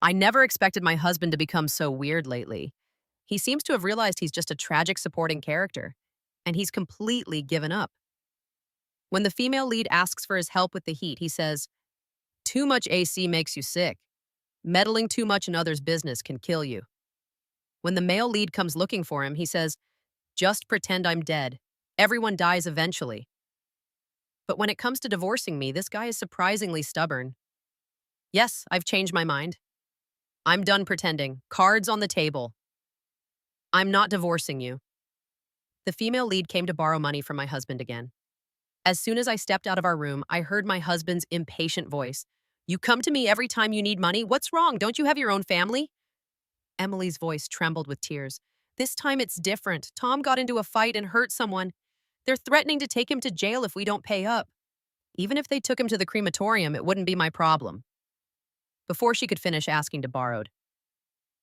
I never expected my husband to become so weird lately. He seems to have realized he's just a tragic supporting character, and he's completely given up. When the female lead asks for his help with the heat, he says, "Too much AC makes you sick. Meddling too much in others' business can kill you." When the male lead comes looking for him, he says, "Just pretend I'm dead. Everyone dies eventually." But when it comes to divorcing me, this guy is surprisingly stubborn. Yes, I've changed my mind. I'm done pretending. Cards on the table. I'm not divorcing you. The female lead came to borrow money from my husband again. As soon as I stepped out of our room, I heard my husband's impatient voice. "You come to me every time you need money? What's wrong? Don't you have your own family?" Emily's voice trembled with tears. "This time it's different. Tom got into a fight and hurt someone. They're threatening to take him to jail if we don't pay up. Even if they took him to the crematorium, it wouldn't be my problem." Before she could finish asking to borrowed,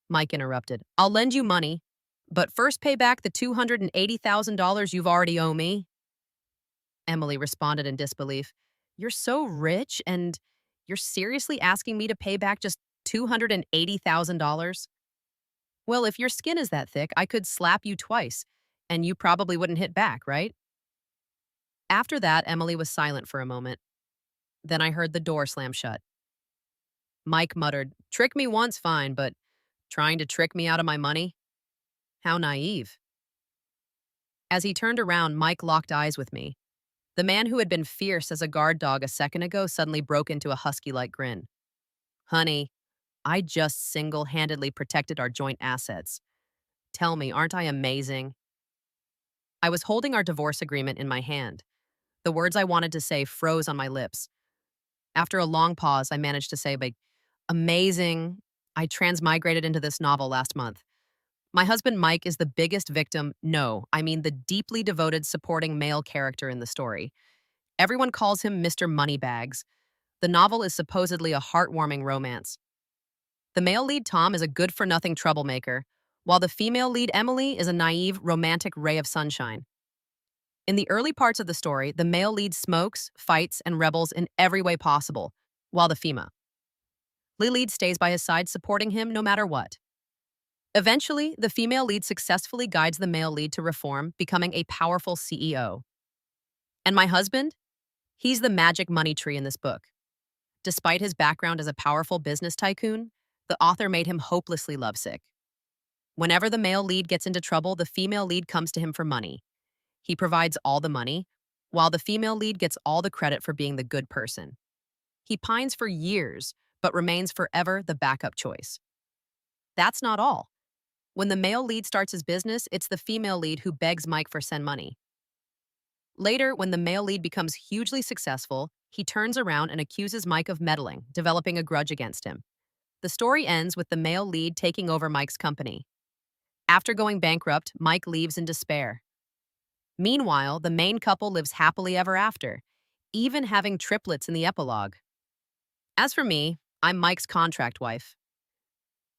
Mike interrupted. "I'll lend you money, but first pay back the $280,000 you've already owe me." Emily responded in disbelief. "You're so rich, and you're seriously asking me to pay back just $280,000? Well, if your skin is that thick, I could slap you twice, and you probably wouldn't hit back, right?" After that, Emily was silent for a moment. Then I heard the door slam shut. Mike muttered, "Trick me once, fine, but trying to trick me out of my money? How naive." As he turned around, Mike locked eyes with me. The man who had been fierce as a guard dog a second ago suddenly broke into a husky-like grin. "Honey, I just single-handedly protected our joint assets. Tell me, aren't I amazing?" I was holding our divorce agreement in my hand. The words I wanted to say froze on my lips. After a long pause, I managed to say, "Amazing. I transmigrated into this novel last month. My husband Mike is the biggest victim, no, I mean the deeply devoted supporting male character in the story. Everyone calls him Mr. Moneybags. The novel is supposedly a heartwarming romance. The male lead Tom is a good-for-nothing troublemaker, while the female lead Emily is a naive, romantic ray of sunshine. In the early parts of the story, the male lead smokes, fights, and rebels in every way possible, while the female lead stays by his side supporting him no matter what. Eventually, the female lead successfully guides the male lead to reform, becoming a powerful CEO. And my husband? He's the magic money tree in this book. Despite his background as a powerful business tycoon, the author made him hopelessly lovesick. Whenever the male lead gets into trouble, the female lead comes to him for money. He provides all the money, while the female lead gets all the credit for being the good person. He pines for years, but remains forever the backup choice. That's not all. When the male lead starts his business, it's the female lead who begs Mike for send money. Later, when the male lead becomes hugely successful, he turns around and accuses Mike of meddling, developing a grudge against him. The story ends with the male lead taking over Mike's company. After going bankrupt, Mike leaves in despair. Meanwhile, the main couple lives happily ever after, even having triplets in the epilogue. As for me, I'm Mike's contract wife.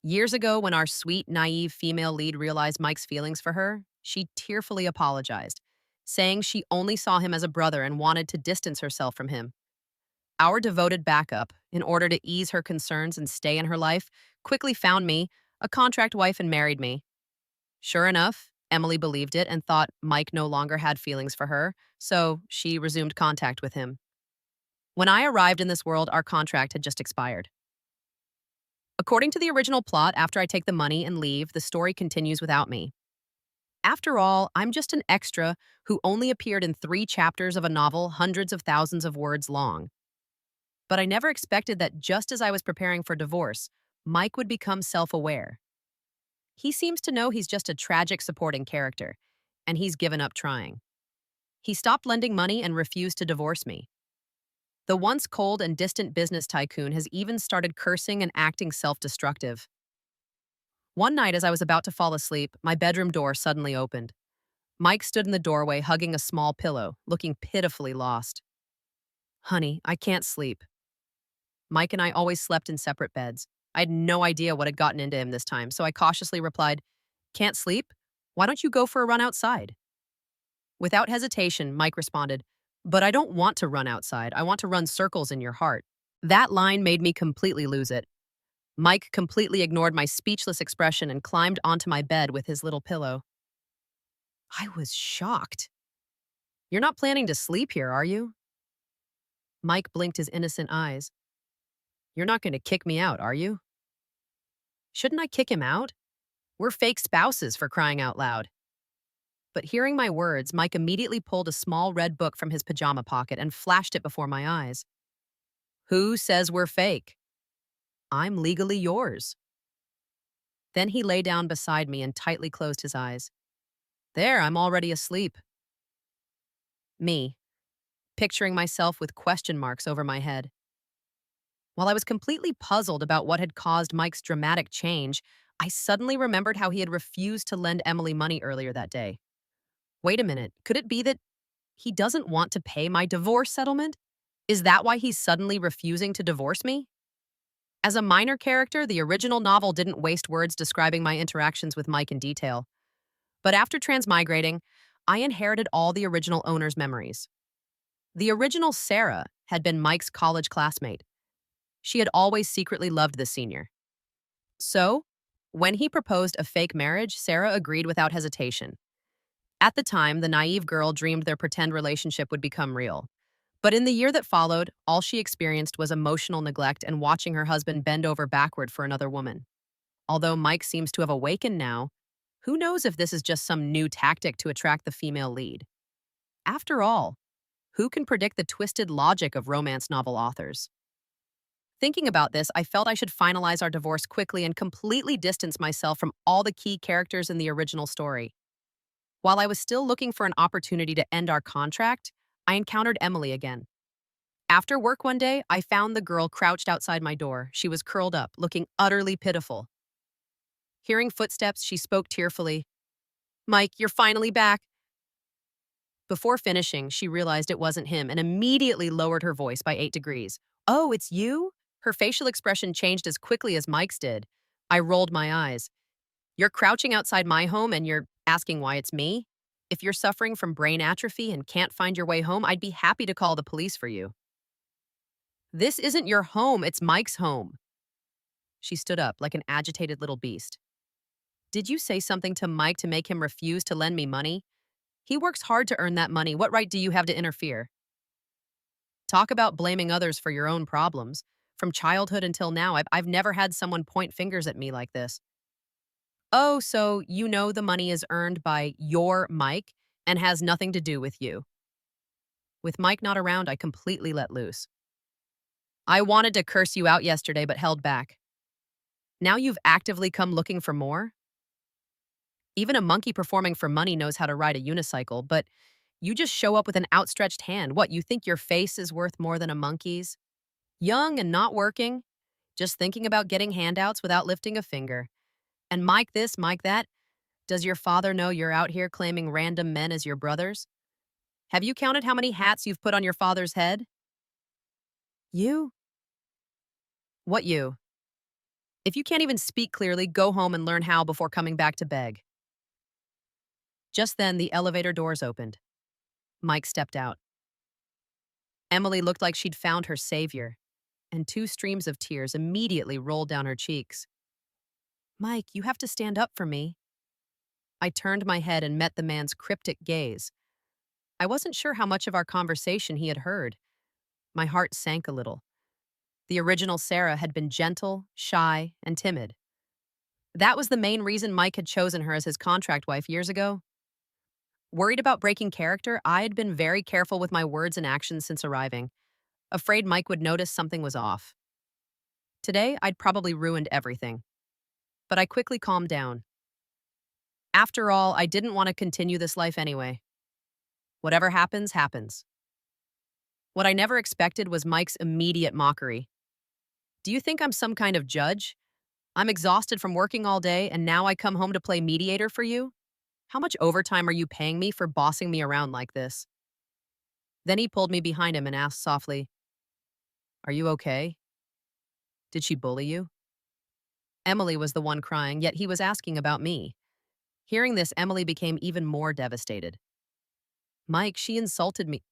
Years ago, when our sweet, naive female lead realized Mike's feelings for her, she tearfully apologized, saying she only saw him as a brother and wanted to distance herself from him. Our devoted backup, in order to ease her concerns and stay in her life, quickly found me, a contract wife, and married me. Sure enough, Emily believed it and thought Mike no longer had feelings for her, so she resumed contact with him. When I arrived in this world, our contract had just expired. According to the original plot, after I take the money and leave, the story continues without me. After all, I'm just an extra who only appeared in 3 chapters of a novel hundreds of thousands of words long. But I never expected that just as I was preparing for divorce, Mike would become self-aware. He seems to know he's just a tragic supporting character, and he's given up trying. He stopped lending money and refused to divorce me. The once cold and distant business tycoon has even started cursing and acting self-destructive. One night, as I was about to fall asleep, my bedroom door suddenly opened. Mike stood in the doorway hugging a small pillow, looking pitifully lost. "Honey, I can't sleep." Mike and I always slept in separate beds. I had no idea what had gotten into him this time, so I cautiously replied, "Can't sleep? Why don't you go for a run outside?" Without hesitation, Mike responded, "But I don't want to run outside. I want to run circles in your heart." That line made me completely lose it. Mike completely ignored my speechless expression and climbed onto my bed with his little pillow. I was shocked. You're not planning to sleep here, are you? Mike blinked his innocent eyes. You're not going to kick me out, are you? Shouldn't I kick him out? We're fake spouses, for crying out loud. But hearing my words, Mike immediately pulled a small red book from his pajama pocket and flashed it before my eyes. Who says we're fake? I'm legally yours. Then he lay down beside me and tightly closed his eyes. There, I'm already asleep. Me, picturing myself with question marks over my head. While I was completely puzzled about what had caused Mike's dramatic change, I suddenly remembered how he had refused to lend Emily money earlier that day. Wait a minute, could it be that he doesn't want to pay my divorce settlement? Is that why he's suddenly refusing to divorce me? As a minor character, the original novel didn't waste words describing my interactions with Mike in detail. But after transmigrating, I inherited all the original owner's memories. The original Sarah had been Mike's college classmate. She had always secretly loved the senior. So, when he proposed a fake marriage, Sarah agreed without hesitation. At the time, the naive girl dreamed their pretend relationship would become real. But in the year that followed, all she experienced was emotional neglect and watching her husband bend over backward for another woman. Although Mike seems to have awakened now, who knows if this is just some new tactic to attract the female lead? After all, who can predict the twisted logic of romance novel authors? Thinking about this, I felt I should finalize our divorce quickly and completely distance myself from all the key characters in the original story. While I was still looking for an opportunity to end our contract, I encountered Emily again. After work one day, I found the girl crouched outside my door. She was curled up, looking utterly pitiful. Hearing footsteps, she spoke tearfully. Mike, you're finally back. Before finishing, she realized it wasn't him and immediately lowered her voice by 8 degrees. Oh, it's you? Her facial expression changed as quickly as Mike's did. I rolled my eyes. You're crouching outside my home and you're asking why it's me? If you're suffering from brain atrophy and can't find your way home, I'd be happy to call the police for you. This isn't your home, it's Mike's home. She stood up like an agitated little beast. Did you say something to Mike to make him refuse to lend me money? He works hard to earn that money. What right do you have to interfere? Talk about blaming others for your own problems. From childhood until now, I've never had someone point fingers at me like this. Oh, so you know the money is earned by your Mike and has nothing to do with you. With Mike not around, I completely let loose. I wanted to curse you out yesterday, but held back. Now you've actively come looking for more? Even a monkey performing for money knows how to ride a unicycle, but you just show up with an outstretched hand. What, you think your face is worth more than a monkey's? Young and not working, just thinking about getting handouts without lifting a finger. And Mike this, Mike that. Does your father know you're out here claiming random men as your brothers? Have you counted how many hats you've put on your father's head? You? What you? If you can't even speak clearly, go home and learn how before coming back to beg. Just then, the elevator doors opened. Mike stepped out. Emily looked like she'd found her savior, and 2 streams of tears immediately rolled down her cheeks. Mike, you have to stand up for me. I turned my head and met the man's cryptic gaze. I wasn't sure how much of our conversation he had heard. My heart sank a little. The original Sarah had been gentle, shy, and timid. That was the main reason Mike had chosen her as his contract wife years ago. Worried about breaking character, I had been very careful with my words and actions since arriving, afraid Mike would notice something was off. Today, I'd probably ruined everything. But I quickly calmed down. After all, I didn't want to continue this life anyway. Whatever happens, happens. What I never expected was Mike's immediate mockery. Do you think I'm some kind of judge? I'm exhausted from working all day, and now I come home to play mediator for you? How much overtime are you paying me for bossing me around like this? Then he pulled me behind him and asked softly, Are you okay? Did she bully you? Emily was the one crying, yet he was asking about me. Hearing this, Emily became even more devastated. Mike, she insulted me.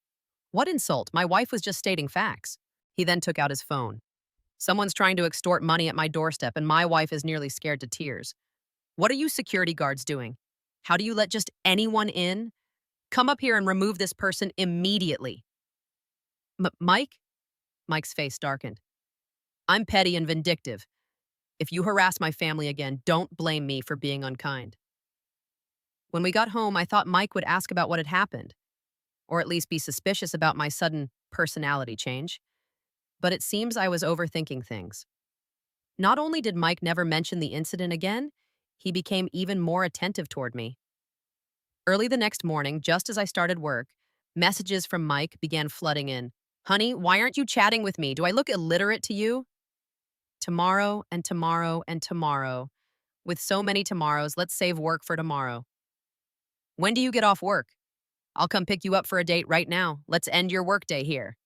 What insult? My wife was just stating facts. He then took out his phone. Someone's trying to extort money at my doorstep, and my wife is nearly scared to tears. What are you security guards doing? How do you let just anyone in? Come up here and remove this person immediately. Mike? Mike's face darkened. I'm petty and vindictive. If you harass my family again, don't blame me for being unkind. When we got home, I thought Mike would ask about what had happened, or at least be suspicious about my sudden personality change. But it seems I was overthinking things. Not only did Mike never mention the incident again, he became even more attentive toward me. Early the next morning, just as I started work, messages from Mike began flooding in. Honey, why aren't you chatting with me? Do I look illiterate to you? Tomorrow and tomorrow and tomorrow. With so many tomorrows, let's save work for tomorrow. When do you get off work? I'll come pick you up for a date right now. Let's end your workday here.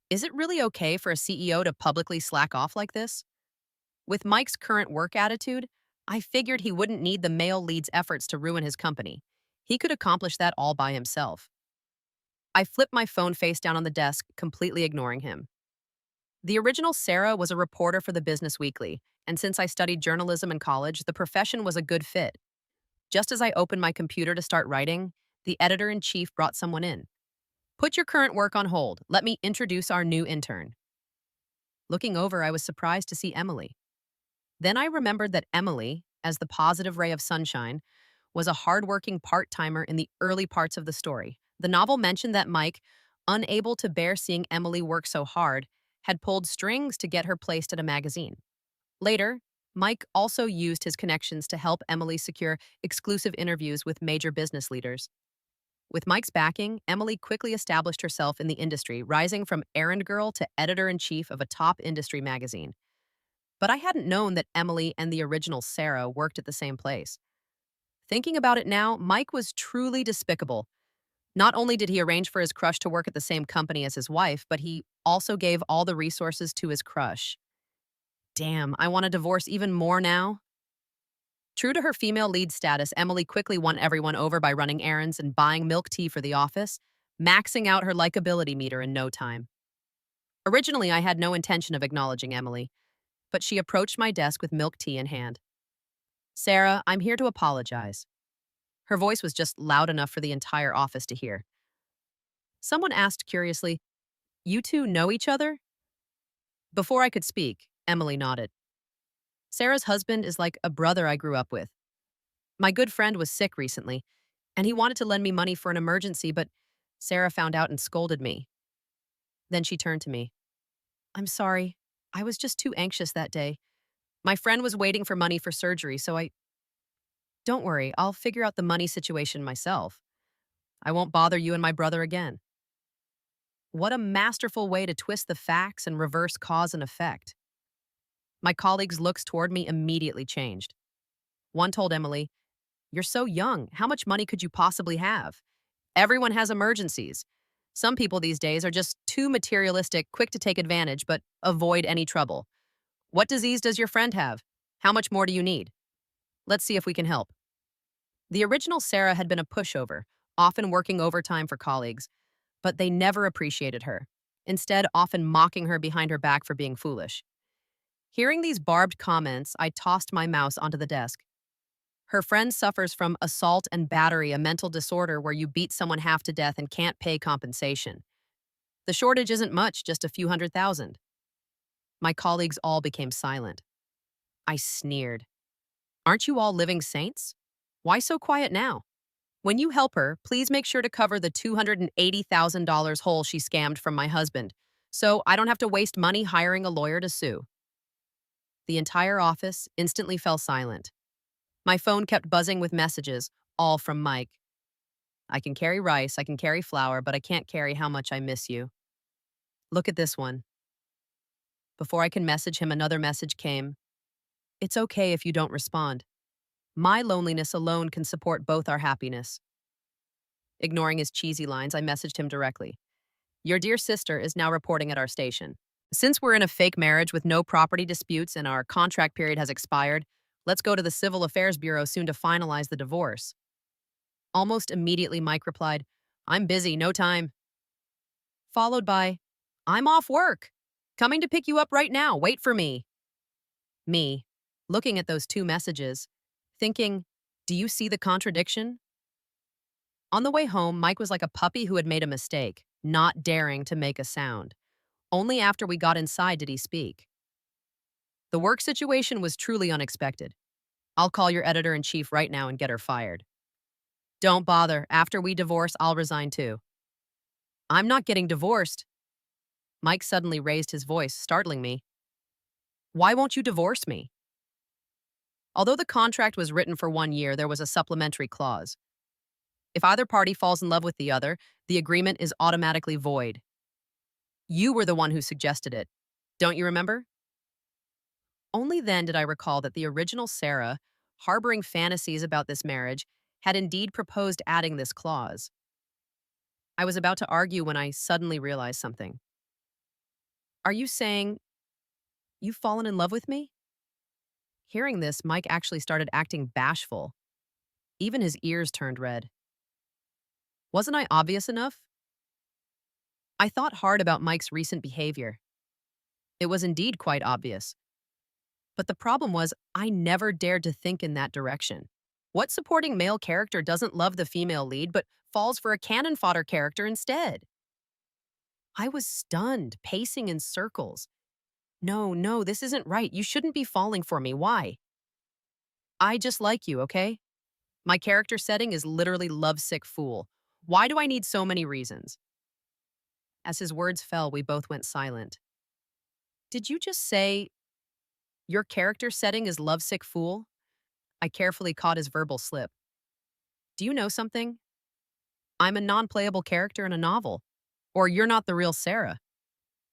Is it really okay for a CEO to publicly slack off like this? With Mike's current work attitude, I figured he wouldn't need the male lead's efforts to ruin his company. He could accomplish that all by himself. I flipped my phone face down on the desk, completely ignoring him. The original Sarah was a reporter for the Business Weekly, and since I studied journalism in college, the profession was a good fit. Just as I opened my computer to start writing, the editor-in-chief brought someone in. Put your current work on hold. Let me introduce our new intern. Looking over, I was surprised to see Emily. Then I remembered that Emily, as the positive ray of sunshine, was a hardworking part-timer in the early parts of the story. The novel mentioned that Mike, unable to bear seeing Emily work so hard, had pulled strings to get her placed at a magazine. Later, Mike also used his connections to help Emily secure exclusive interviews with major business leaders. With Mike's backing, Emily quickly established herself in the industry, rising from errand girl to editor-in-chief of a top industry magazine. But I hadn't known that Emily and the original Sarah worked at the same place. Thinking about it now, Mike was truly despicable. Not only did he arrange for his crush to work at the same company as his wife, but he also gave all the resources to his crush. Damn, I want a divorce even more now. True to her female lead status, Emily quickly won everyone over by running errands and buying milk tea for the office, maxing out her likability meter in no time. Originally, I had no intention of acknowledging Emily, but she approached my desk with milk tea in hand. Sarah, I'm here to apologize. Her voice was just loud enough for the entire office to hear. Someone asked curiously, "You two know each other?" Before I could speak, Emily nodded. Sarah's husband is like a brother I grew up with. My good friend was sick recently, and he wanted to lend me money for an emergency, but Sarah found out and scolded me. Then she turned to me. I'm sorry. I was just too anxious that day. My friend was waiting for money for surgery, so Don't worry, I'll figure out the money situation myself. I won't bother you and my brother again. What a masterful way to twist the facts and reverse cause and effect. My colleagues' looks toward me immediately changed. One told Emily, "You're so young. How much money could you possibly have? Everyone has emergencies. Some people these days are just too materialistic, quick to take advantage, but avoid any trouble. What disease does your friend have? How much more do you need? Let's see if we can help." The original Sarah had been a pushover, often working overtime for colleagues, but they never appreciated her, instead often mocking her behind her back for being foolish. Hearing these barbed comments, I tossed my mouse onto the desk. Her friend suffers from assault and battery, a mental disorder where you beat someone half to death and can't pay compensation. The shortage isn't much, just a few $100,000. My colleagues all became silent. I sneered. Aren't you all living saints? Why so quiet now? When you help her, please make sure to cover the $280,000 hole she scammed from my husband, so I don't have to waste money hiring a lawyer to sue. The entire office instantly fell silent. My phone kept buzzing with messages, all from Mike. I can carry rice, I can carry flour, but I can't carry how much I miss you. Look at this one. Before I can message him, another message came. It's okay if you don't respond. My loneliness alone can support both our happiness. Ignoring his cheesy lines, I messaged him directly. Your dear sister is now reporting at our station. Since we're in a fake marriage with no property disputes and our contract period has expired, let's go to the Civil Affairs Bureau soon to finalize the divorce. Almost immediately, Mike replied, I'm busy, no time. Followed by, I'm off work. Coming to pick you up right now. Wait for me. Me, looking at those two messages, thinking, do you see the contradiction? On the way home, Mike was like a puppy who had made a mistake, not daring to make a sound. Only after we got inside did he speak. The work situation was truly unexpected. I'll call your editor in chief right now and get her fired. Don't bother. After we divorce, I'll resign too. I'm not getting divorced. Mike suddenly raised his voice, startling me. Why won't you divorce me? Although the contract was written for 1 year, there was a supplementary clause. If either party falls in love with the other, the agreement is automatically void. You were the one who suggested it. Don't you remember? Only then did I recall that the original Sarah, harboring fantasies about this marriage, had indeed proposed adding this clause. I was about to argue when I suddenly realized something. Are you saying you've fallen in love with me? Hearing this, Mike actually started acting bashful. Even his ears turned red. Wasn't I obvious enough? I thought hard about Mike's recent behavior. It was indeed quite obvious. But the problem was, I never dared to think in that direction. What supporting male character doesn't love the female lead but falls for a cannon fodder character instead? I was stunned, pacing in circles. No, this isn't right. You shouldn't be falling for me. Why? I just like you, okay? My character setting is literally lovesick fool. Why do I need so many reasons? As his words fell, we both went silent. Did you just say your character setting is lovesick fool? I carefully caught his verbal slip. Do you know something? I'm a non-playable character in a novel. Or you're not the real Sarah.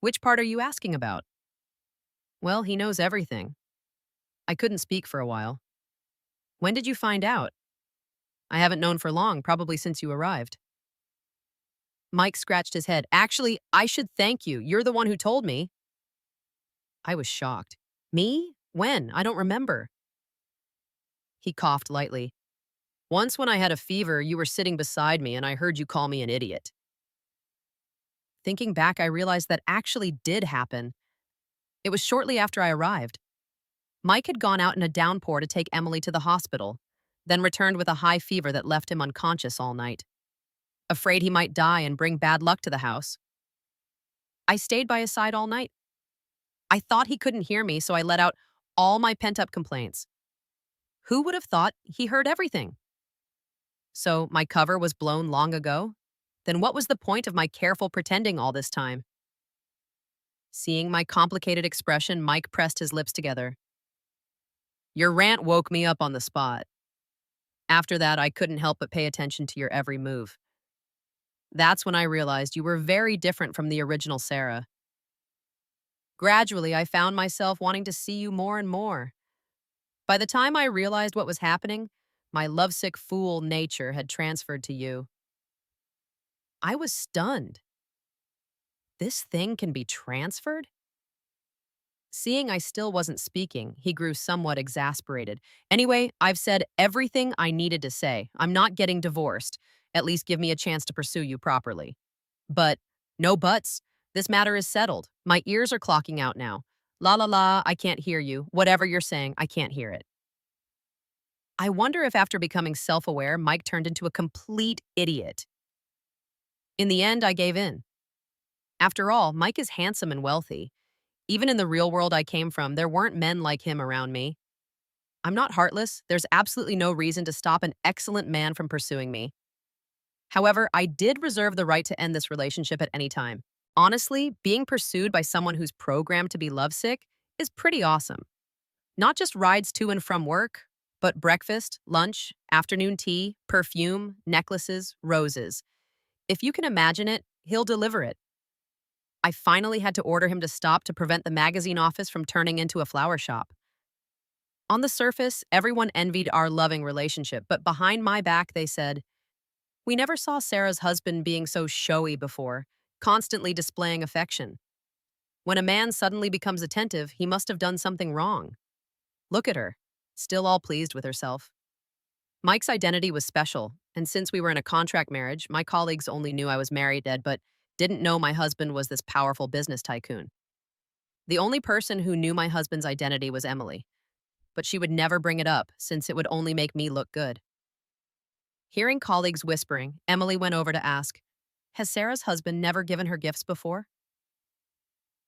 Which part are you asking about? Well, he knows everything. I couldn't speak for a while. When did you find out? I haven't known for long, probably since you arrived. Mike scratched his head. Actually, I should thank you. You're the one who told me. I was shocked. Me? When? I don't remember. He coughed lightly. Once when I had a fever, you were sitting beside me and I heard you call me an idiot. Thinking back, I realized that actually did happen. It was shortly after I arrived. Mike had gone out in a downpour to take Emily to the hospital, then returned with a high fever that left him unconscious all night. Afraid he might die and bring bad luck to the house. I stayed by his side all night. I thought he couldn't hear me, so I let out all my pent-up complaints. Who would have thought he heard everything? So my cover was blown long ago? Then what was the point of my careful pretending all this time? Seeing my complicated expression, Mike pressed his lips together. Your rant woke me up on the spot. After that, I couldn't help but pay attention to your every move. That's when I realized you were very different from the original Sarah. Gradually, I found myself wanting to see you more and more. By the time I realized what was happening, my lovesick fool nature had transferred to you. I was stunned. This thing can be transferred? Seeing I still wasn't speaking, he grew somewhat exasperated. Anyway, I've said everything I needed to say. I'm not getting divorced. At least give me a chance to pursue you properly. But, no buts. This matter is settled. My ears are clocking out now. La la la, I can't hear you. Whatever you're saying, I can't hear it. I wonder if after becoming self-aware, Mike turned into a complete idiot. In the end, I gave in. After all, Mike is handsome and wealthy. Even in the real world I came from, there weren't men like him around me. I'm not heartless. There's absolutely no reason to stop an excellent man from pursuing me. However, I did reserve the right to end this relationship at any time. Honestly, being pursued by someone who's programmed to be lovesick is pretty awesome. Not just rides to and from work, but breakfast, lunch, afternoon tea, perfume, necklaces, roses. If you can imagine it, he'll deliver it. I finally had to order him to stop to prevent the magazine office from turning into a flower shop. On the surface, everyone envied our loving relationship, but behind my back they said, we never saw Sarah's husband being so showy before, constantly displaying affection. When a man suddenly becomes attentive, he must have done something wrong. Look at her, still all pleased with herself. Mike's identity was special, and since we were in a contract marriage, my colleagues only knew I was married, but didn't know my husband was this powerful business tycoon. The only person who knew my husband's identity was Emily, but she would never bring it up since it would only make me look good. Hearing colleagues whispering, Emily went over to ask, "Has Sarah's husband never given her gifts before?"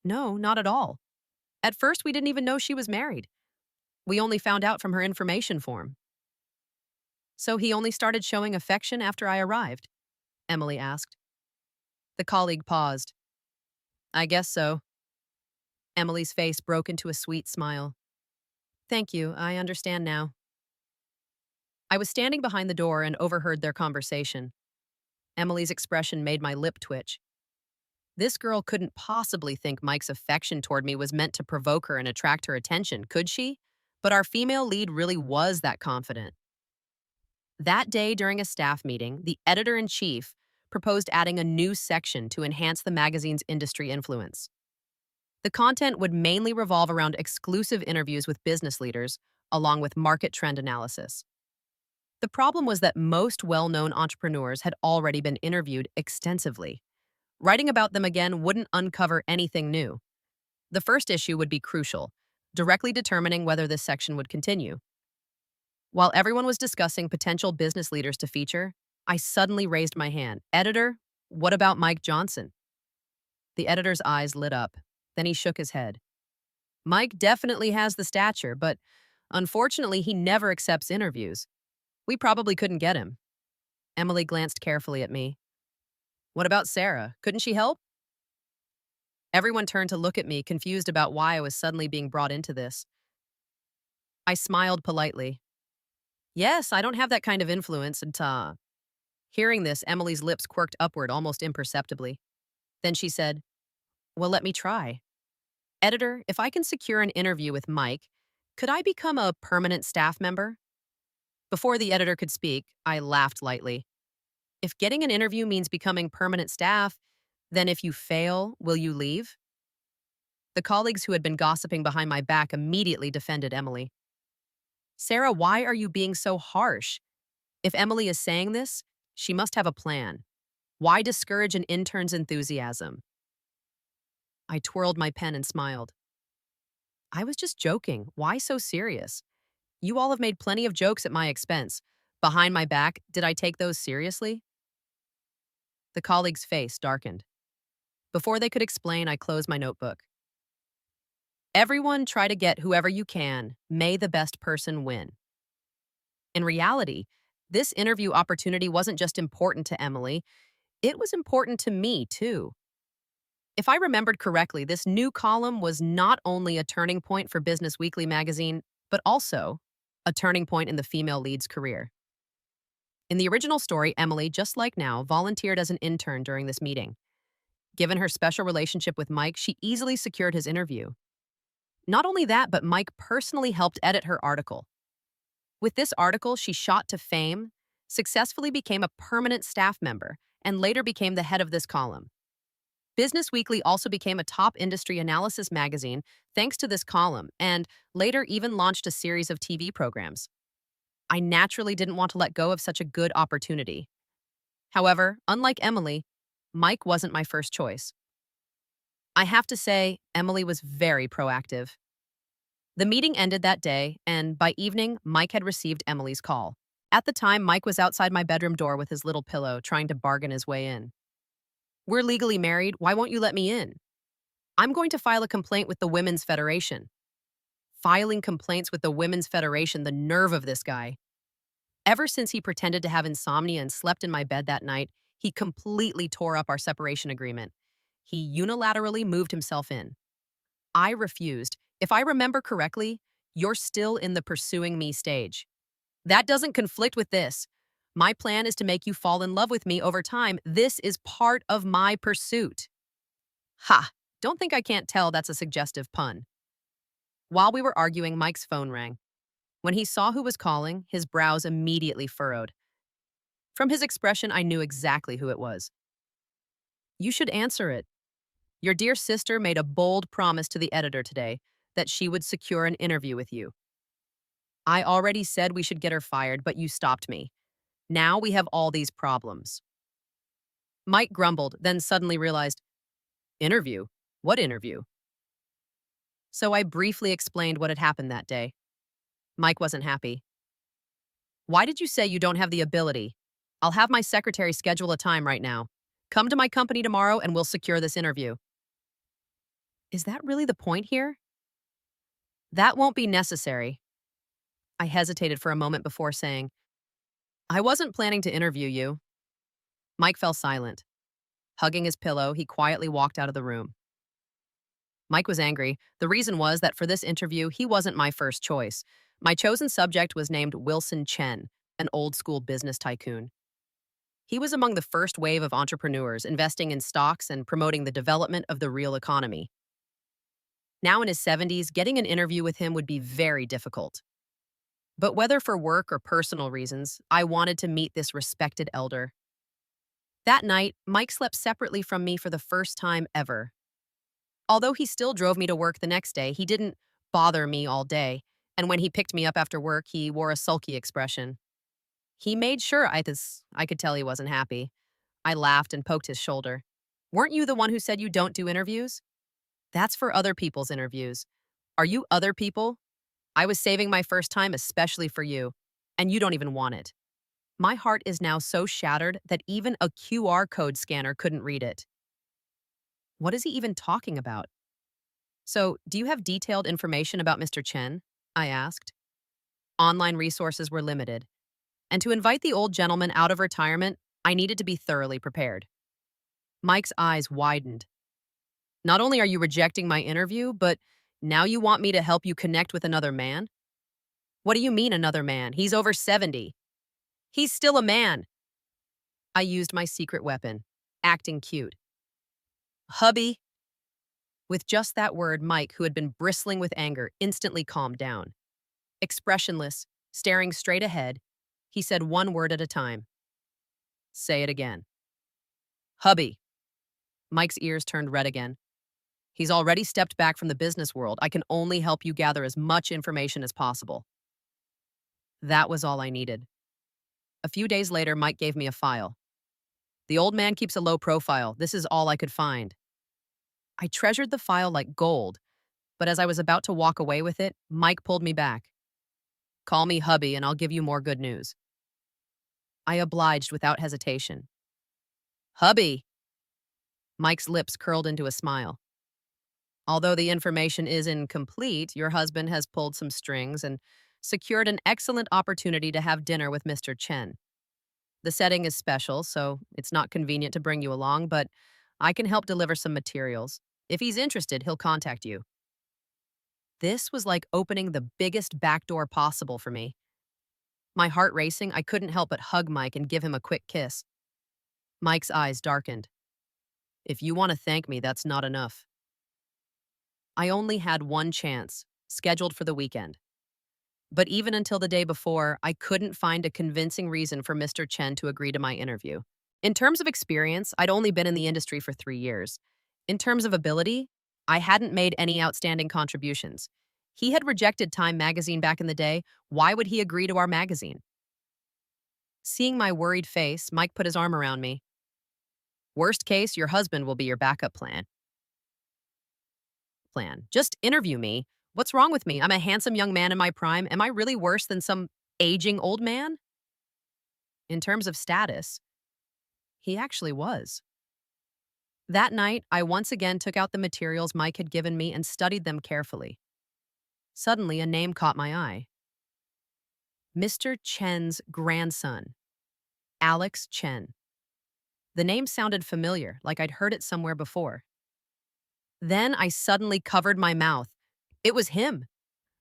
"No, not at all. At first, we didn't even know she was married. We only found out from her information form." "So he only started showing affection after I arrived?" Emily asked. The colleague paused. "I guess so." Emily's face broke into a sweet smile. "Thank you, I understand now." I was standing behind the door and overheard their conversation. Emily's expression made my lip twitch. This girl couldn't possibly think Mike's affection toward me was meant to provoke her and attract her attention, could she? But our female lead really was that confident. That day during a staff meeting, the editor-in-chief proposed adding a new section to enhance the magazine's industry influence. The content would mainly revolve around exclusive interviews with business leaders, along with market trend analysis. The problem was that most well-known entrepreneurs had already been interviewed extensively. Writing about them again wouldn't uncover anything new. The first issue would be crucial, directly determining whether this section would continue. While everyone was discussing potential business leaders to feature, I suddenly raised my hand. "Editor, what about Mike Johnson?" The editor's eyes lit up. Then he shook his head. "Mike definitely has the stature, but unfortunately, he never accepts interviews. We probably couldn't get him." Emily glanced carefully at me. "What about Sarah? Couldn't she help?" Everyone turned to look at me, confused about why I was suddenly being brought into this. I smiled politely. "Yes, I don't have that kind of influence," and Hearing this, Emily's lips quirked upward almost imperceptibly. Then she said, "Well, let me try. Editor, if I can secure an interview with Mike, could I become a permanent staff member?" Before the editor could speak, I laughed lightly. "If getting an interview means becoming permanent staff, then if you fail, will you leave?" The colleagues who had been gossiping behind my back immediately defended Emily. "Sarah, why are you being so harsh? If Emily is saying this, she must have a plan. Why discourage an intern's enthusiasm?" I twirled my pen and smiled. "I was just joking. Why so serious? You all have made plenty of jokes at my expense. Behind my back, did I take those seriously?" The colleague's face darkened. Before they could explain, I closed my notebook. "Everyone try to get whoever you can. May the best person win." In reality, this interview opportunity wasn't just important to Emily, it was important to me, too. If I remembered correctly, this new column was not only a turning point for Business Weekly magazine, but also a turning point in the female lead's career. In the original story, Emily, just like now, volunteered as an intern during this meeting. Given her special relationship with Mike, she easily secured his interview. Not only that, but Mike personally helped edit her article. With this article, she shot to fame, successfully became a permanent staff member, and later became the head of this column. Business Weekly also became a top industry analysis magazine thanks to this column, and later even launched a series of TV programs. I naturally didn't want to let go of such a good opportunity. However, unlike Emily, Mike wasn't my first choice. I have to say, Emily was very proactive. The meeting ended that day, and by evening, Mike had received Emily's call. At the time, Mike was outside my bedroom door with his little pillow, trying to bargain his way in. "We're legally married. Why won't you let me in?" "I'm going to file a complaint with the Women's Federation." Filing complaints with the Women's Federation, the nerve of this guy. Ever since he pretended to have insomnia and slept in my bed that night, he completely tore up our separation agreement. He unilaterally moved himself in. I refused. "If I remember correctly, you're still in the pursuing me stage. That doesn't conflict with this. My plan is to make you fall in love with me over time. This is part of my pursuit." Ha! Don't think I can't tell that's a suggestive pun. While we were arguing, Mike's phone rang. When he saw who was calling, his brows immediately furrowed. From his expression, I knew exactly who it was. "You should answer it. Your dear sister made a bold promise to the editor today that she would secure an interview with you. I already said we should get her fired, but you stopped me. Now we have all these problems." Mike grumbled, then suddenly realized, "Interview? What interview?" So I briefly explained what had happened that day. Mike wasn't happy. Why did you say you don't have the ability? I'll have my secretary schedule a time right now. Come to my company tomorrow and we'll secure this interview. Is that really the point here? That won't be necessary. I hesitated for a moment before saying, I wasn't planning to interview you. Mike fell silent. Hugging his pillow, he quietly walked out of the room. Mike was angry. The reason was that for this interview, he wasn't my first choice. My chosen subject was named Wilson Chen, an old school business tycoon. He was among the first wave of entrepreneurs investing in stocks and promoting the development of the real economy. Now in his 70s, getting an interview with him would be very difficult. But whether for work or personal reasons, I wanted to meet this respected elder. That night, Mike slept separately from me for the first time ever. Although he still drove me to work the next day, he didn't bother me all day, and when he picked me up after work, he wore a sulky expression. He made sure I could tell he wasn't happy. I laughed and poked his shoulder. Weren't you the one who said you don't do interviews? That's for other people's interviews. Are you other people? I was saving my first time especially for you, and you don't even want it. My heart is now so shattered that even a QR code scanner couldn't read it. What is he even talking about? So, do you have detailed information about Mr. Chen? I asked. Online resources were limited, and to invite the old gentleman out of retirement, I needed to be thoroughly prepared. Mike's eyes widened. Not only are you rejecting my interview, but now you want me to help you connect with another man? What do you mean, another man? He's over 70. He's still a man. I used my secret weapon, acting cute. Hubby. With just that word, Mike, who had been bristling with anger, instantly calmed down. Expressionless, staring straight ahead, he said one word at a time. Say it again. Hubby. Mike's ears turned red again. He's already stepped back from the business world. I can only help you gather as much information as possible. That was all I needed. A few days later, Mike gave me a file. The old man keeps a low profile. This is all I could find. I treasured the file like gold, but as I was about to walk away with it, Mike pulled me back. Call me hubby and I'll give you more good news. I obliged without hesitation. Hubby! Mike's lips curled into a smile. Although the information is incomplete, your husband has pulled some strings and secured an excellent opportunity to have dinner with Mr. Chen. The setting is special, so it's not convenient to bring you along, but I can help deliver some materials. If he's interested, he'll contact you. This was like opening the biggest back door possible for me. My heart racing, I couldn't help but hug Mike and give him a quick kiss. Mike's eyes darkened. If you want to thank me, that's not enough. I only had one chance, scheduled for the weekend. But even until the day before, I couldn't find a convincing reason for Mr. Chen to agree to my interview. In terms of experience, I'd only been in the industry for 3 years. In terms of ability, I hadn't made any outstanding contributions. He had rejected Time magazine back in the day. Why would he agree to our magazine? Seeing my worried face, Mike put his arm around me. Worst case, your husband will be your backup plan. Just interview me. What's wrong with me? I'm a handsome young man in my prime. Am I really worse than some aging old man? In terms of status, he actually was. That night, I once again took out the materials Mike had given me and studied them carefully. Suddenly, a name caught my eye. Mr. Chen's grandson, Alex Chen. The name sounded familiar, like I'd heard it somewhere before. Then I suddenly covered my mouth. It was him,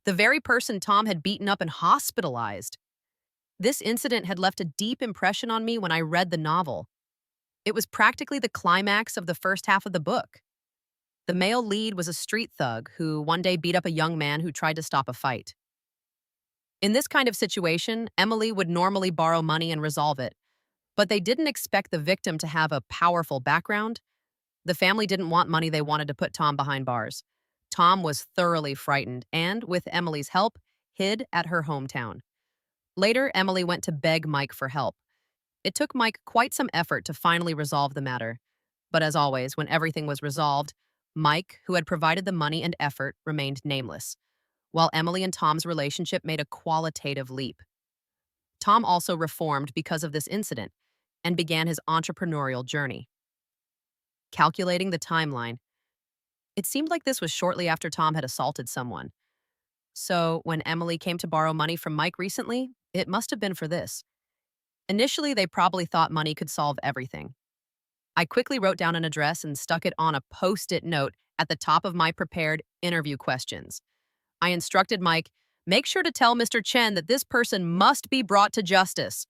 the very person Tom had beaten up and hospitalized. This incident had left a deep impression on me when I read the novel. It was practically the climax of the first half of the book. The male lead was a street thug who one day beat up a young man who tried to stop a fight. In this kind of situation, Emily would normally borrow money and resolve it, but they didn't expect the victim to have a powerful background. The family didn't want money, they wanted to put Tom behind bars. Tom was thoroughly frightened and, with Emily's help, hid at her hometown. Later, Emily went to beg Mike for help. It took Mike quite some effort to finally resolve the matter. But as always, when everything was resolved, Mike, who had provided the money and effort, remained nameless, while Emily and Tom's relationship made a qualitative leap. Tom also reformed because of this incident and began his entrepreneurial journey. Calculating the timeline, it seemed like this was shortly after Tom had assaulted someone. So, when Emily came to borrow money from Mike recently, it must have been for this. Initially, they probably thought money could solve everything. I quickly wrote down an address and stuck it on a post it note at the top of my prepared interview questions. I instructed Mike, make sure to tell Mr. Chen that this person must be brought to justice.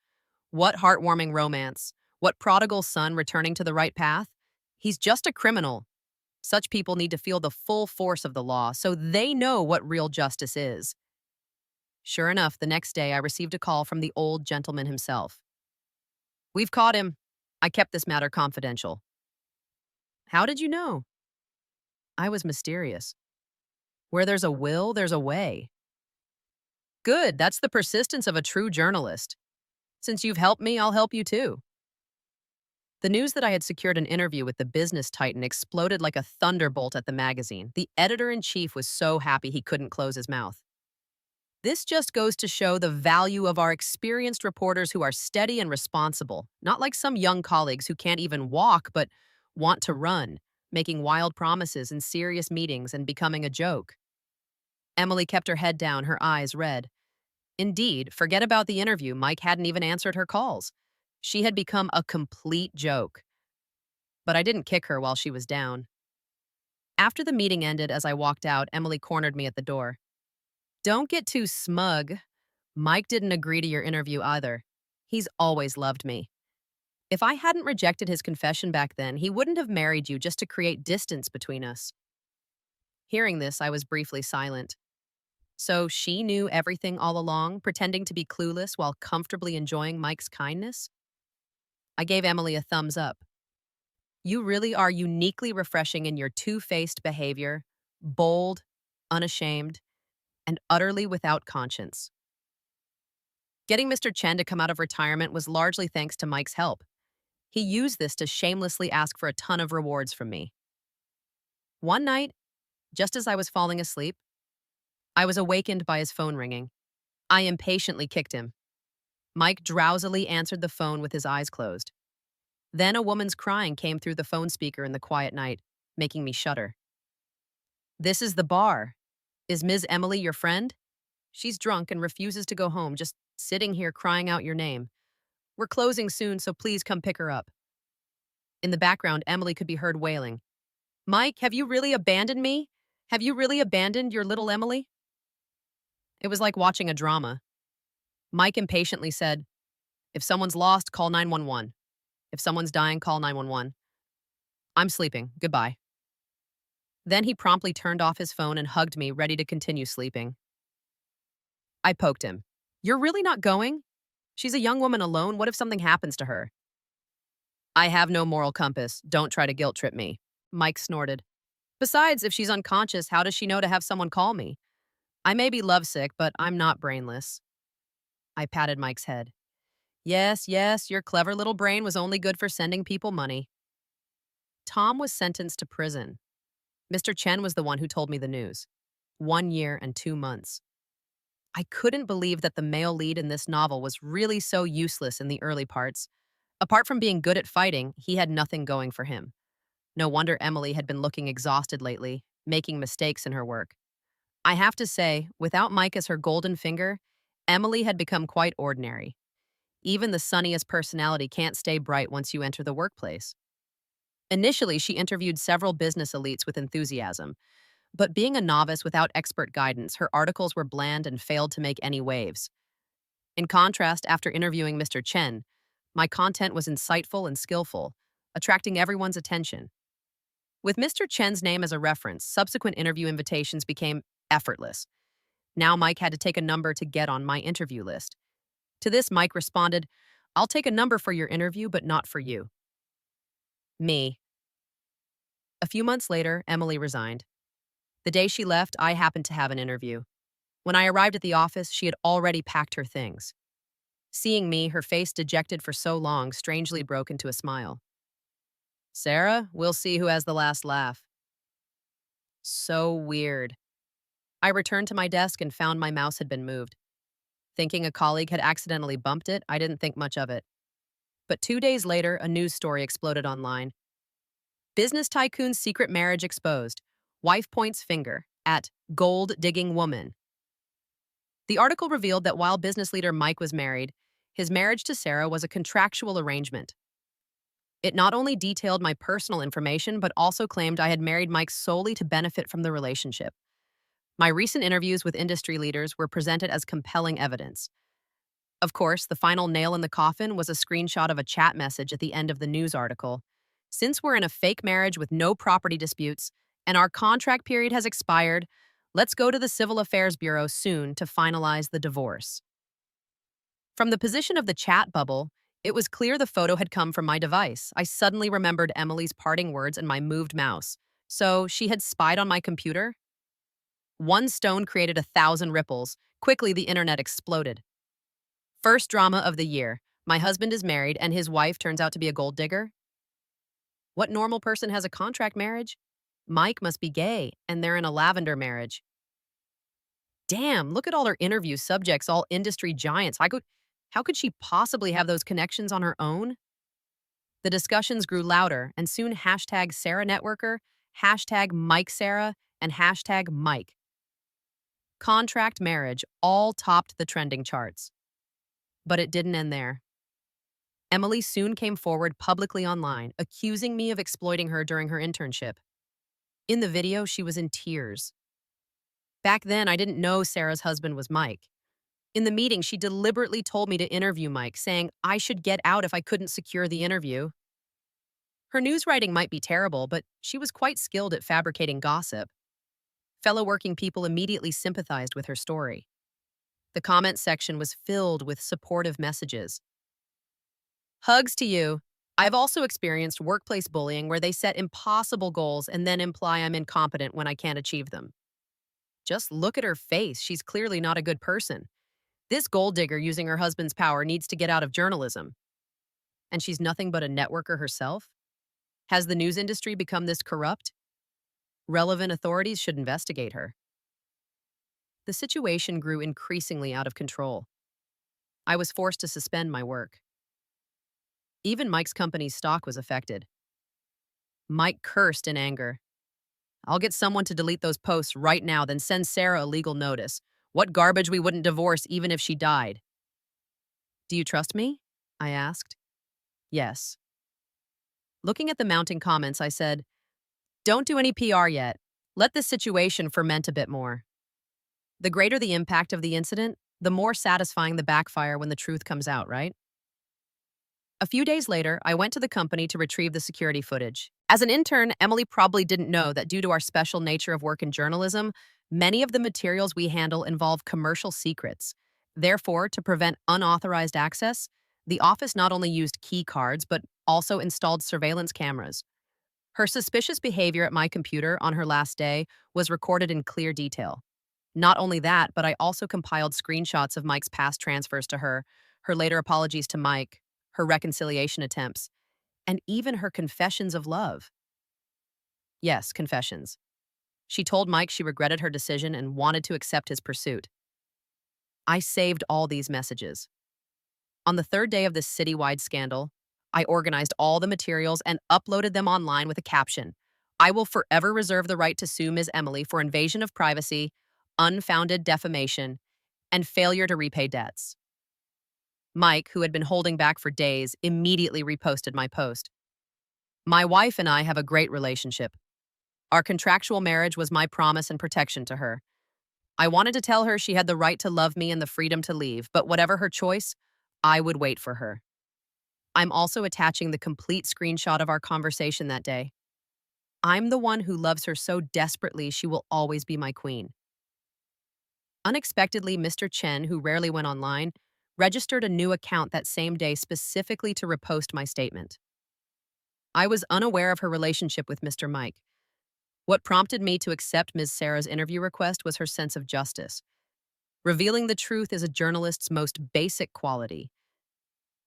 What heartwarming romance. What prodigal son returning to the right path? He's just a criminal. Such people need to feel the full force of the law so they know what real justice is. Sure enough, the next day I received a call from the old gentleman himself. We've caught him. I kept this matter confidential. How did you know? I was mysterious. Where there's a will, there's a way. Good, that's the persistence of a true journalist. Since you've helped me, I'll help you too. The news that I had secured an interview with the business titan exploded like a thunderbolt at the magazine. The editor-in-chief was so happy he couldn't close his mouth. This just goes to show the value of our experienced reporters who are steady and responsible, not like some young colleagues who can't even walk but want to run, making wild promises in serious meetings and becoming a joke. Emily kept her head down, her eyes red. Indeed, forget about the interview, Mike hadn't even answered her calls. She had become a complete joke. But I didn't kick her while she was down. After the meeting ended, as I walked out, Emily cornered me at the door. Don't get too smug. Mike didn't agree to your interview either. He's always loved me. If I hadn't rejected his confession back then, he wouldn't have married you just to create distance between us. Hearing this, I was briefly silent. So she knew everything all along, pretending to be clueless while comfortably enjoying Mike's kindness? I gave Emily a thumbs up. You really are uniquely refreshing in your two-faced behavior, bold, unashamed, and utterly without conscience. Getting Mr. Chen to come out of retirement was largely thanks to Mike's help. He used this to shamelessly ask for a ton of rewards from me. One night, just as I was falling asleep, I was awakened by his phone ringing. I impatiently kicked him. Mike drowsily answered the phone with his eyes closed. Then a woman's crying came through the phone speaker in the quiet night, making me shudder. This is the bar. Is Ms. Emily your friend? She's drunk and refuses to go home, just sitting here crying out your name. We're closing soon, so please come pick her up. In the background, Emily could be heard wailing. Mike, have you really abandoned me? Have you really abandoned your little Emily? It was like watching a drama. Mike impatiently said, if someone's lost, call 911. If someone's dying, call 911. I'm sleeping. Goodbye. Then he promptly turned off his phone and hugged me, ready to continue sleeping. I poked him. You're really not going? She's a young woman alone. What if something happens to her? I have no moral compass. Don't try to guilt trip me. Mike snorted. Besides, if she's unconscious, how does she know to have someone call me? I may be lovesick, but I'm not brainless. I patted Mike's head. Yes, your clever little brain was only good for sending people money. Tom was sentenced to prison. Mr. Chen was the one who told me the news. 1 year and 2 months. I couldn't believe that the male lead in this novel was really so useless in the early parts. Apart from being good at fighting, he had nothing going for him. No wonder Emily had been looking exhausted lately, making mistakes in her work. I have to say, without Mike as her golden finger, Emily had become quite ordinary. Even the sunniest personality can't stay bright once you enter the workplace. Initially, she interviewed several business elites with enthusiasm, but being a novice without expert guidance, her articles were bland and failed to make any waves. In contrast, after interviewing Mr. Chen, my content was insightful and skillful, attracting everyone's attention. With Mr. Chen's name as a reference, subsequent interview invitations became effortless. Now Mike had to take a number to get on my interview list. To this, Mike responded, I'll take a number for your interview, but not for you. Me. A few months later, Emily resigned. The day she left, I happened to have an interview. When I arrived at the office, she had already packed her things. Seeing me, her face dejected for so long, strangely broke into a smile. Sarah, we'll see who has the last laugh. So weird. I returned to my desk and found my mouse had been moved. Thinking a colleague had accidentally bumped it, I didn't think much of it. But 2 days later, a news story exploded online. Business tycoon's secret marriage exposed. Wife points finger at gold digging woman. The article revealed that while business leader Mike was married, his marriage to Sarah was a contractual arrangement. It not only detailed my personal information, but also claimed I had married Mike solely to benefit from the relationship. My recent interviews with industry leaders were presented as compelling evidence. Of course, the final nail in the coffin was a screenshot of a chat message at the end of the news article. Since we're in a fake marriage with no property disputes and our contract period has expired, let's go to the Civil Affairs Bureau soon to finalize the divorce. From the position of the chat bubble, it was clear the photo had come from my device. I suddenly remembered Emily's parting words and my moved mouse. So she had spied on my computer? One stone created 1,000 ripples. Quickly, the internet exploded. First drama of the year. My husband is married and his wife turns out to be a gold digger? What normal person has a contract marriage? Mike must be gay, and they're in a lavender marriage. Damn, look at all her interview subjects, all industry giants. How could she possibly have those connections on her own? The discussions grew louder, and soon hashtag Sarah Networker, hashtag Mike Sarah, and hashtag Mike. Contract marriage all topped the trending charts. But it didn't end there. Emily soon came forward publicly online, accusing me of exploiting her during her internship. In the video, she was in tears. Back then, I didn't know Sarah's husband was Mike. In the meeting, she deliberately told me to interview Mike, saying I should get out if I couldn't secure the interview. Her news writing might be terrible, but she was quite skilled at fabricating gossip. Fellow working people immediately sympathized with her story. The comment section was filled with supportive messages. Hugs to you. I've also experienced workplace bullying where they set impossible goals and then imply I'm incompetent when I can't achieve them. Just look at her face. She's clearly not a good person. This gold digger using her husband's power needs to get out of journalism. And she's nothing but a networker herself? Has the news industry become this corrupt? Relevant authorities should investigate her. The situation grew increasingly out of control. I was forced to suspend my work. Even Mike's company's stock was affected. Mike cursed in anger. I'll get someone to delete those posts right now, then send Sarah a legal notice. What garbage we wouldn't divorce even if she died. Do you trust me? I asked. Yes. Looking at the mounting comments, I said, don't do any PR yet. Let this situation ferment a bit more. The greater the impact of the incident, the more satisfying the backfire when the truth comes out, right? A few days later, I went to the company to retrieve the security footage. As an intern, Emily probably didn't know that due to our special nature of work in journalism, many of the materials we handle involve commercial secrets. Therefore, to prevent unauthorized access, the office not only used key cards, but also installed surveillance cameras. Her suspicious behavior at my computer on her last day was recorded in clear detail. Not only that, but I also compiled screenshots of Mike's past transfers to her later apologies to Mike, her reconciliation attempts, and even her confessions of love. Yes, confessions. She told Mike she regretted her decision and wanted to accept his pursuit. I saved all these messages. On the third day of this citywide scandal, I organized all the materials and uploaded them online with a caption. I will forever reserve the right to sue Ms. Emily for invasion of privacy, unfounded defamation, and failure to repay debts. Mike, who had been holding back for days, immediately reposted my post. My wife and I have a great relationship. Our contractual marriage was my promise and protection to her. I wanted to tell her she had the right to love me and the freedom to leave, but whatever her choice, I would wait for her. I'm also attaching the complete screenshot of our conversation that day. I'm the one who loves her so desperately she will always be my queen. Unexpectedly, Mr. Chen, who rarely went online, registered a new account that same day specifically to repost my statement. I was unaware of her relationship with Mr. Mike. What prompted me to accept Ms. Sarah's interview request was her sense of justice. Revealing the truth is a journalist's most basic quality.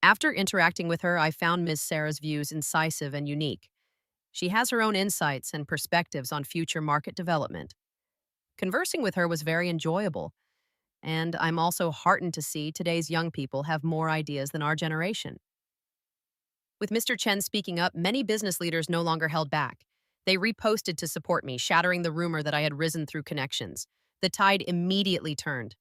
After interacting with her, I found Ms. Sarah's views incisive and unique. She has her own insights and perspectives on future market development. Conversing with her was very enjoyable, and I'm also heartened to see today's young people have more ideas than our generation. With Mr. Chen speaking up, many business leaders no longer held back. They reposted to support me, shattering the rumor that I had risen through connections. The tide immediately turned.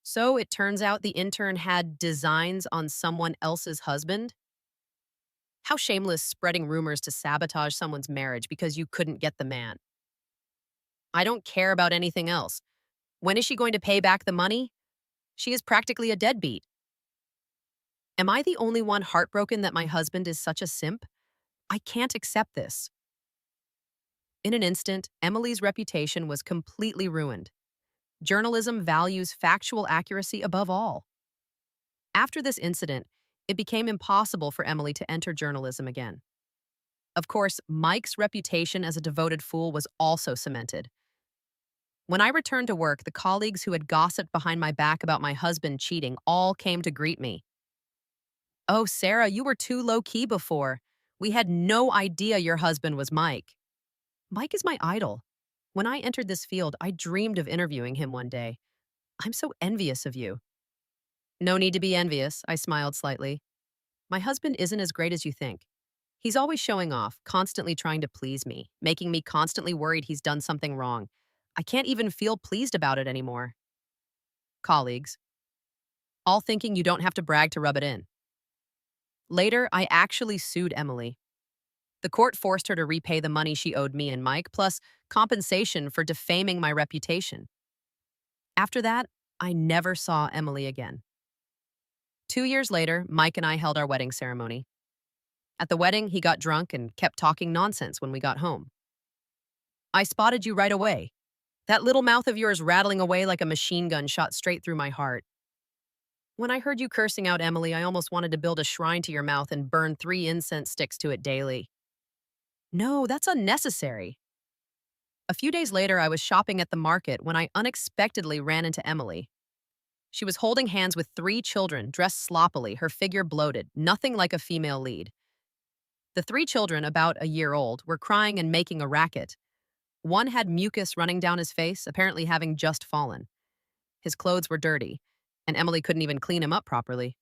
So it turns out the intern had designs on someone else's husband? How shameless spreading rumors to sabotage someone's marriage because you couldn't get the man. I don't care about anything else. When is she going to pay back the money? She is practically a deadbeat. Am I the only one heartbroken that my husband is such a simp? I can't accept this. In an instant, Emily's reputation was completely ruined. Journalism values factual accuracy above all. After this incident, it became impossible for Emily to enter journalism again. Of course, Mike's reputation as a devoted fool was also cemented. When I returned to work, the colleagues who had gossiped behind my back about my husband cheating all came to greet me. "Oh, Sarah, you were too low-key before. We had no idea your husband was Mike." Mike is my idol. When I entered this field, I dreamed of interviewing him one day. I'm so envious of you. No need to be envious, I smiled slightly. My husband isn't as great as you think. He's always showing off, constantly trying to please me, making me constantly worried he's done something wrong. I can't even feel pleased about it anymore. Colleagues, all thinking you don't have to brag to rub it in. Later, I actually sued Emily. The court forced her to repay the money she owed me and Mike, plus compensation for defaming my reputation. After that, I never saw Emily again. 2 years later, Mike and I held our wedding ceremony. At the wedding, he got drunk and kept talking nonsense when we got home. "I spotted you right away. That little mouth of yours rattling away like a machine gun shot straight through my heart. When I heard you cursing out Emily, I almost wanted to build a shrine to your mouth and burn 3 incense sticks to it daily." "No, that's unnecessary." A few days later, I was shopping at the market when I unexpectedly ran into Emily. She was holding hands with 3 children, dressed sloppily, her figure bloated, nothing like a female lead. The 3 children, about a year old, were crying and making a racket. One had mucus running down his face, apparently having just fallen. His clothes were dirty, and Emily couldn't even clean him up properly.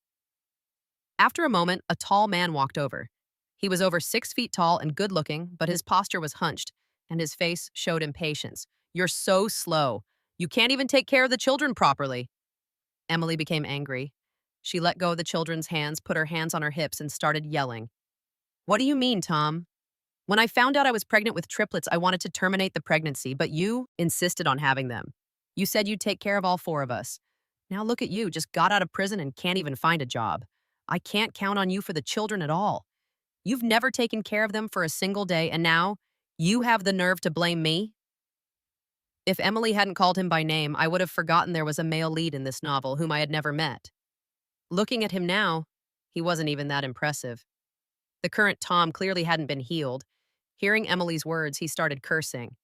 After a moment, a tall man walked over. He was over 6 feet tall and good-looking, but his posture was hunched, and his face showed impatience. "You're so slow. You can't even take care of the children properly." Emily became angry. She let go of the children's hands, put her hands on her hips, and started yelling. "What do you mean, Tom? When I found out I was pregnant with triplets, I wanted to terminate the pregnancy, but you insisted on having them. You said you'd take care of all 4 of us. Now look at you, just got out of prison and can't even find a job. I can't count on you for the children at all. You've never taken care of them for a single day, and now you have the nerve to blame me?" If Emily hadn't called him by name, I would have forgotten there was a male lead in this novel whom I had never met. Looking at him now, he wasn't even that impressive. The current Tom clearly hadn't been healed. Hearing Emily's words, he started cursing.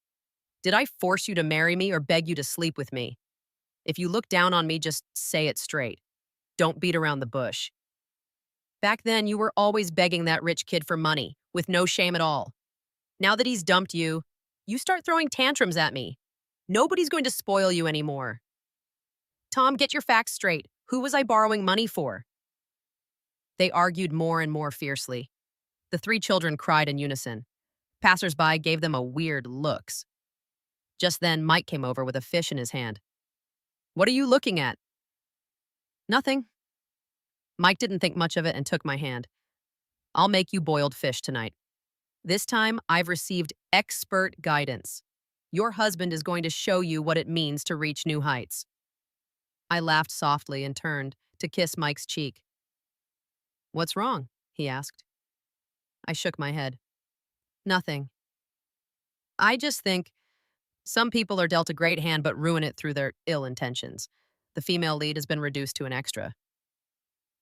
"Did I force you to marry me or beg you to sleep with me? If you look down on me, just say it straight. Don't beat around the bush. Back then, you were always begging that rich kid for money, with no shame at all. Now that he's dumped you, you start throwing tantrums at me. Nobody's going to spoil you anymore. Tom, get your facts straight. Who was I borrowing money for?" They argued more and more fiercely. The 3 children cried in unison. Passers-by gave them a weird looks. Just then, Mike came over with a fish in his hand. "What are you looking at?" "Nothing." Mike didn't think much of it and took my hand. "I'll make you boiled fish tonight. This time, I've received expert guidance. Your husband is going to show you what it means to reach new heights." I laughed softly and turned to kiss Mike's cheek. "What's wrong?" he asked. I shook my head. "Nothing. I just think some people are dealt a great hand but ruin it through their ill intentions. The female lead has been reduced to an extra.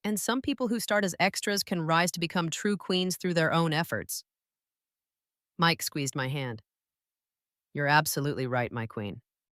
And some people who start as extras can rise to become true queens through their own efforts." Mike squeezed my hand. "You're absolutely right, my queen.